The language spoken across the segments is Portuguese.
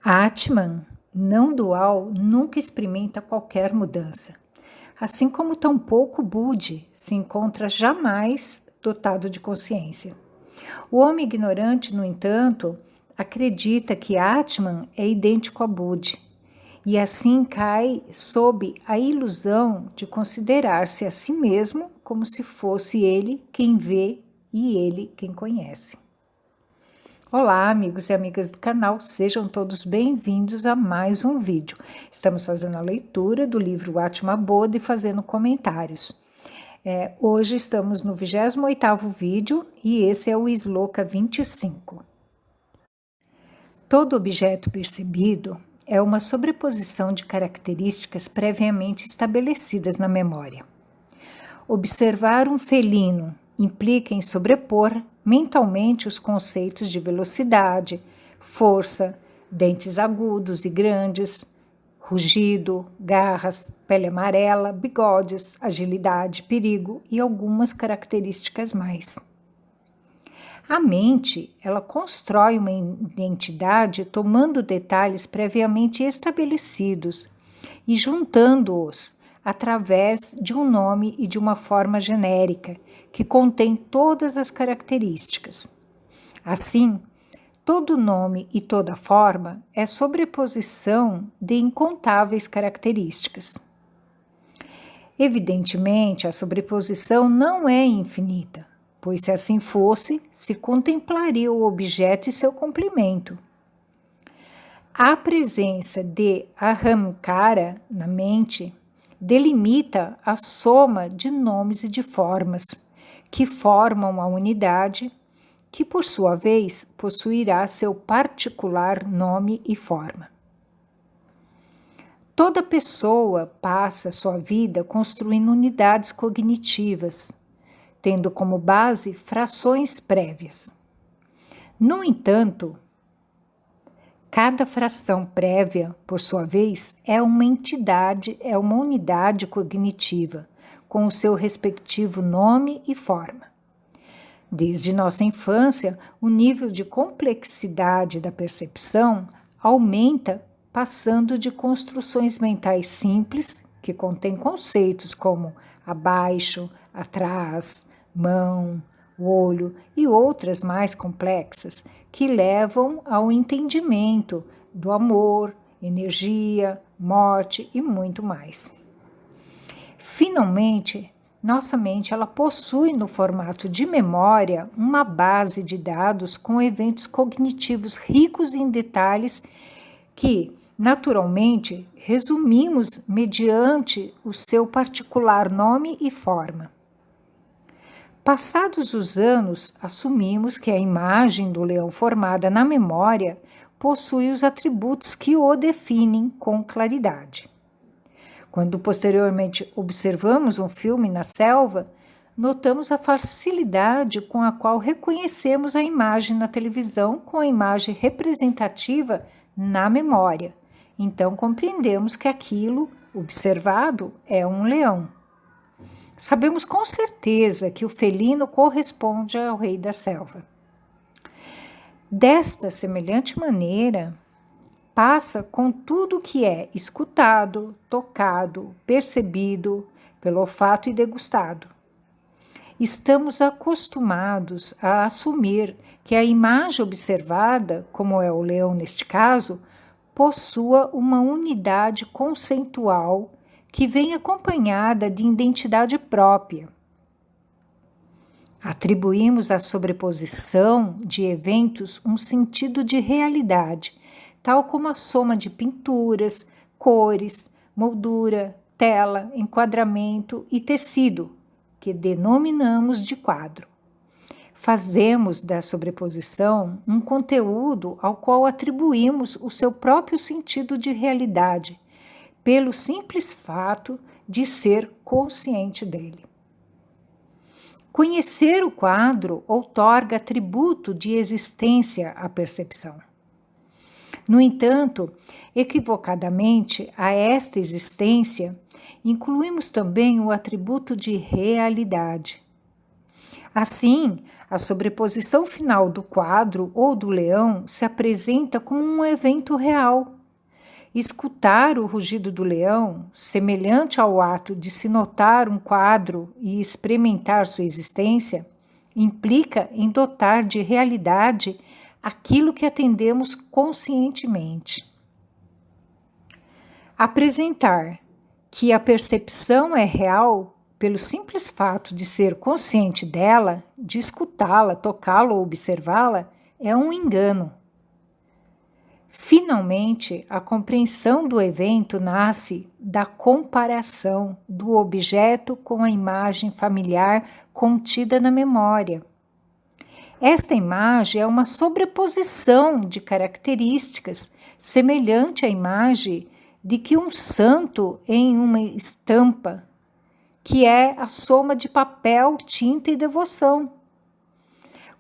Atman, não dual, nunca experimenta qualquer mudança. Assim como tampouco Budi se encontra jamais dotado de consciência. O homem ignorante, no entanto, acredita que Atman é idêntico a Budi, e assim cai sob a ilusão de considerar-se a si mesmo como se fosse ele quem vê e ele quem conhece. Olá, amigos e amigas do canal, sejam todos bem-vindos a mais um vídeo. Estamos fazendo a leitura do livro Atma Bodhi e fazendo comentários. Hoje estamos no 28º vídeo e esse é o Sloka 25. Todo objeto percebido é uma sobreposição de características previamente estabelecidas na memória. Observar um felino implica em sobrepor mentalmente os conceitos de velocidade, força, dentes agudos e grandes, rugido, garras, pele amarela, bigodes, agilidade, perigo e algumas características mais. A mente, ela constrói uma identidade tomando detalhes previamente estabelecidos e juntando-os através de um nome e de uma forma genérica, que contém todas as características. Assim, todo nome e toda forma é sobreposição de incontáveis características. Evidentemente, a sobreposição não é infinita, pois se assim fosse, se contemplaria o objeto e seu complemento. A presença de ahamkara na mente delimita a soma de nomes e de formas, que formam a unidade, que por sua vez possuirá seu particular nome e forma. Toda pessoa passa sua vida construindo unidades cognitivas, tendo como base frações prévias. No entanto, cada fração prévia, por sua vez, é uma unidade cognitiva, com o seu respectivo nome e forma. Desde nossa infância, o nível de complexidade da percepção aumenta, passando de construções mentais simples, que contêm conceitos como abaixo, atrás, mão, olho e outras mais complexas, que levam ao entendimento do amor, energia, morte e muito mais. Finalmente, nossa mente ela possui no formato de memória uma base de dados com eventos cognitivos ricos em detalhes que, naturalmente, resumimos mediante o seu particular nome e forma. Passados os anos, assumimos que a imagem do leão formada na memória possui os atributos que o definem com claridade. Quando posteriormente observamos um filme na selva, notamos a facilidade com a qual reconhecemos a imagem na televisão com a imagem representativa na memória. Então compreendemos que aquilo observado é um leão. Sabemos com certeza que o felino corresponde ao rei da selva. Desta semelhante maneira, passa com tudo que é escutado, tocado, percebido pelo olfato e degustado. Estamos acostumados a assumir que a imagem observada, como é o leão neste caso, possua uma unidade conceitual que vem acompanhada de identidade própria. Atribuímos à sobreposição de eventos um sentido de realidade, tal como a soma de pinturas, cores, moldura, tela, enquadramento e tecido, que denominamos de quadro. Fazemos da sobreposição um conteúdo ao qual atribuímos o seu próprio sentido de realidade, pelo simples fato de ser consciente dele. Conhecer o quadro outorga atributo de existência à percepção. No entanto, equivocadamente a esta existência, incluímos também o atributo de realidade. Assim, a sobreposição final do quadro ou do leão se apresenta como um evento real. Escutar o rugido do leão, semelhante ao ato de se notar um quadro e experimentar sua existência, implica em dotar de realidade aquilo que atendemos conscientemente. Apresentar que a percepção é real pelo simples fato de ser consciente dela, de escutá-la, tocá-la ou observá-la, é um engano. Finalmente, a compreensão do evento nasce da comparação do objeto com a imagem familiar contida na memória. Esta imagem é uma sobreposição de características semelhante à imagem de que um santo em uma estampa, que é a soma de papel, tinta e devoção.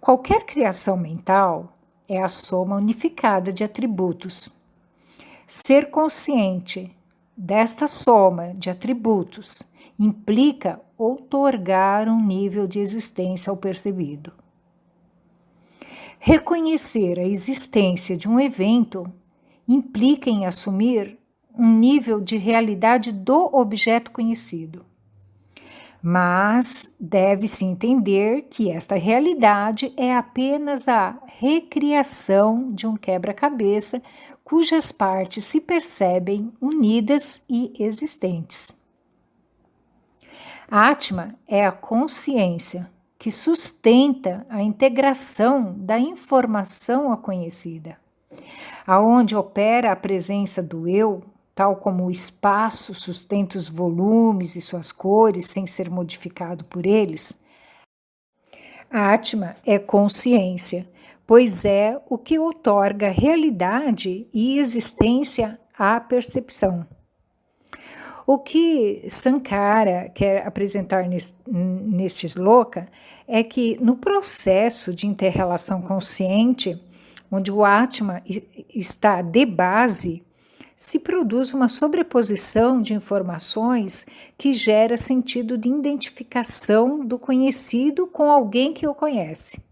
Qualquer criação mental é a soma unificada de atributos. Ser consciente desta soma de atributos implica outorgar um nível de existência ao percebido. Reconhecer a existência de um evento implica em assumir um nível de realidade do objeto conhecido. Mas deve-se entender que esta realidade é apenas a recriação de um quebra-cabeça cujas partes se percebem unidas e existentes. A Atma é a consciência que sustenta a integração da informação a conhecida, aonde opera a presença do eu, tal como o espaço sustenta os volumes e suas cores sem ser modificado por eles. A Atma é consciência, pois é o que outorga realidade e existência à percepção. O que Sankara quer apresentar neste shloka é que no processo de inter-relação consciente, onde o Atma está de base, se produz uma sobreposição de informações que gera sentido de identificação do conhecido com alguém que o conhece.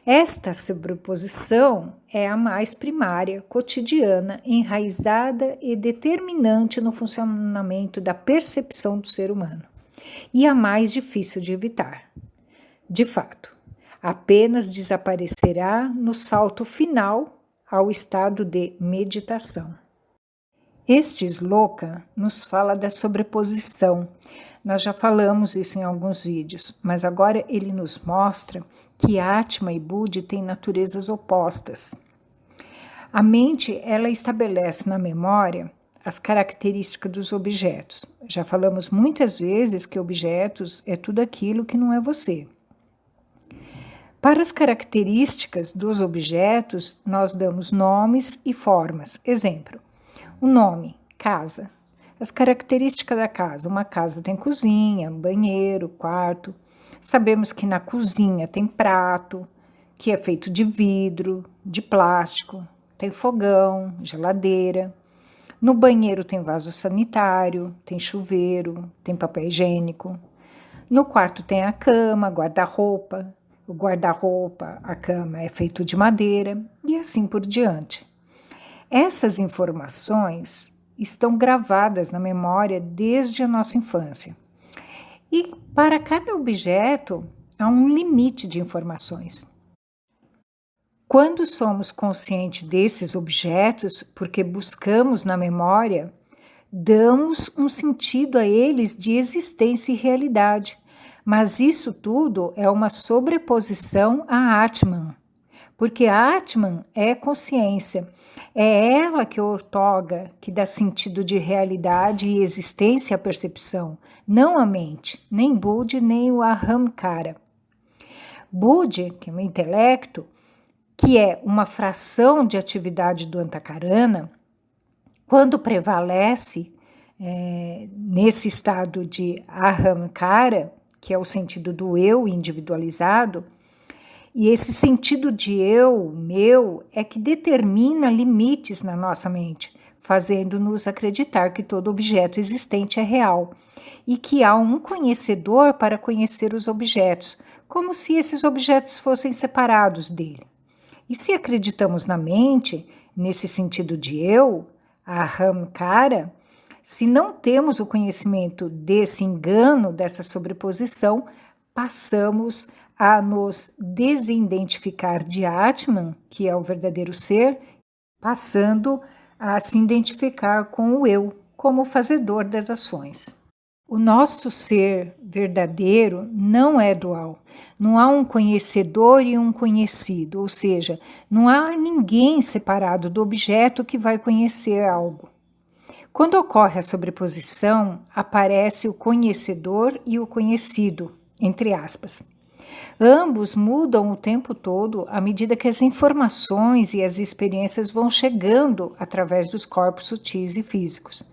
Esta sobreposição é a mais primária, cotidiana, enraizada e determinante no funcionamento da percepção do ser humano, e a mais difícil de evitar. De fato, apenas desaparecerá no salto final ao estado de meditação. Este shloka nos fala da sobreposição. Nós já falamos isso em alguns vídeos, mas agora ele nos mostra que Atma e Buddhi têm naturezas opostas. A mente, ela estabelece na memória as características dos objetos. Já falamos muitas vezes que objetos é tudo aquilo que não é você. Para as características dos objetos, nós damos nomes e formas. Exemplo, o nome, casa. As características da casa. Uma casa tem cozinha, banheiro, quarto. Sabemos que na cozinha tem prato, que é feito de vidro, de plástico. Tem fogão, geladeira. No banheiro tem vaso sanitário, tem chuveiro, tem papel higiênico. No quarto tem a cama, guarda-roupa. O guarda-roupa, a cama é feito de madeira e assim por diante. Essas informações estão gravadas na memória desde a nossa infância. E para cada objeto há um limite de informações. Quando somos conscientes desses objetos, porque buscamos na memória, damos um sentido a eles de existência e realidade. Mas isso tudo é uma sobreposição a Atman, porque a Atman é consciência, é ela que outorga, que dá sentido de realidade e existência à percepção, não a mente, nem Buddhi, nem o Ahamkara. Buddhi, que é o intelecto, que é uma fração de atividade do Antakarana, quando prevalece nesse estado de Ahamkara, que é o sentido do eu individualizado, e esse sentido de eu, meu, é que determina limites na nossa mente, fazendo-nos acreditar que todo objeto existente é real e que há um conhecedor para conhecer os objetos, como se esses objetos fossem separados dele. E se acreditamos na mente, nesse sentido de eu, ahamkara, se não temos o conhecimento desse engano, dessa sobreposição, passamos a nos desidentificar de Atman, que é o verdadeiro ser, passando a se identificar com o eu, como o fazedor das ações. O nosso ser verdadeiro não é dual. Não há um conhecedor e um conhecido, ou seja, não há ninguém separado do objeto que vai conhecer algo. Quando ocorre a sobreposição, aparece o conhecedor e o conhecido, entre aspas. Ambos mudam o tempo todo à medida que as informações e as experiências vão chegando através dos corpos sutis e físicos.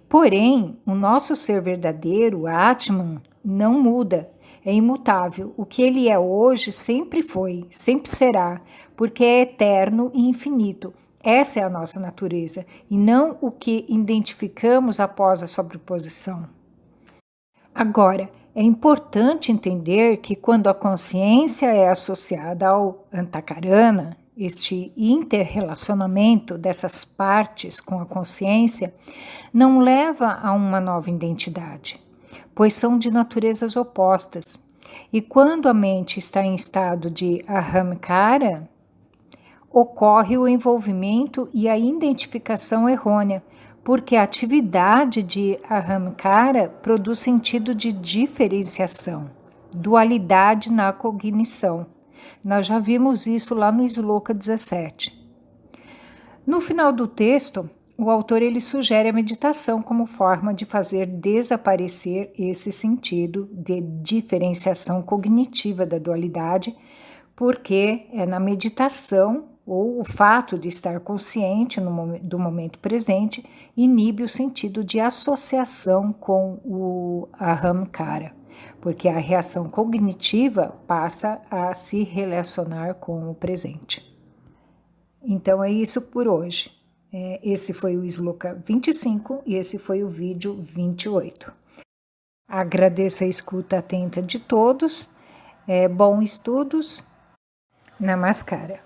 Porém, o nosso ser verdadeiro, Atman, não muda, é imutável. O que ele é hoje sempre foi, sempre será, porque é eterno e infinito. Essa é a nossa natureza, e não o que identificamos após a sobreposição. Agora, é importante entender que quando a consciência é associada ao antakarana, este interrelacionamento dessas partes com a consciência não leva a uma nova identidade, pois são de naturezas opostas. E quando a mente está em estado de ahamkara, ocorre o envolvimento e a identificação errônea, porque a atividade de ahamkara produz sentido de diferenciação, dualidade na cognição. Nós já vimos isso lá no Sloka 17. No final do texto, o autor ele sugere a meditação como forma de fazer desaparecer esse sentido de diferenciação cognitiva da dualidade, porque é na meditação ou o fato de estar consciente do momento presente inibe o sentido de associação com o ahamkara, porque a reação cognitiva passa a se relacionar com o presente. Então é isso por hoje. Esse foi o Sloka 25 e esse foi o vídeo 28. Agradeço a escuta atenta de todos. Bons estudos. Namaskara.